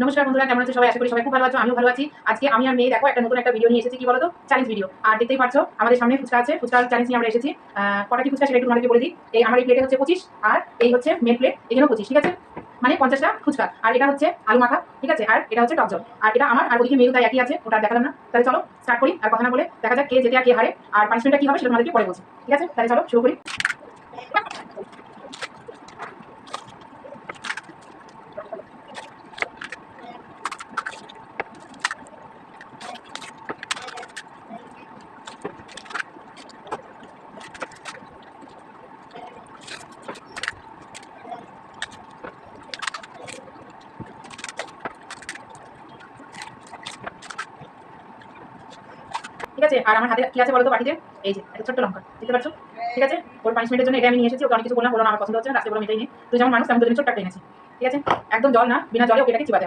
নমস্কার বন্ধুরা, কেমন আছো সবাই? আশা করি সবাই খুব ভালো আছো। আমিও ভালো আছি। আজকে আমি আর মেয়ে দেখো একটা নতুন একটা ভিডিও নিয়ে এসেছি। কি বলো তো? Challenge video. আর দেখতেই পাচ্ছ আমাদের সামনে ফুচকা আছে। ফুচকার চ্যালেঞ্জ নিয়ে আমরা এসেছি। কটা কি ফুচকা সেটা একটু তোমাদেরকে বলে দিই। এই আমার এই প্লেটে হচ্ছে 25, আর এই হচ্ছে মেন প্লেট, এখানেও 25, ঠিক আছে? মানে 50টা ফুচকা। আর এটা হচ্ছে আলু মাখা, ঠিক আছে? আর এটা হচ্ছে টক জল। আর এটা আমার, আর ওদিকে মেরু তাই একই আছে, ওটা দেখালাম না। তাহলে চলো স্টার্ট করি, আর কথা না বলে দেখা যাক কে জেতে আর কে হারে, আর পানিশমেন্টটা কি হবে সেটা তোমাদেরকে পরে বলছি, ঠিক আছে? তাহলে চলো শুরু করি। ঠিক আছে? আর আমার হাতে কি আছে বলো তো বাটিতে? এই যে একটা ছোট্ট লঙ্কা, দেখতে পাচ্ছ? ঠিক আছে? ওর পানিশমেন্টের জন্য এটা আমি নিয়ে এসেছি। ওকে অনেক কিছু বললাম, বললাম আমার পছন্দ হচ্ছে না, লাস্টে বললাম এটাই নিয়ে। তুই যেমন মানুষ তেমন দুজনে ছোট্ট একটা এনেছি, ঠিক আছে? একদম জল না, বিনা জলে ওকে এটাকে চিবাতে হবে।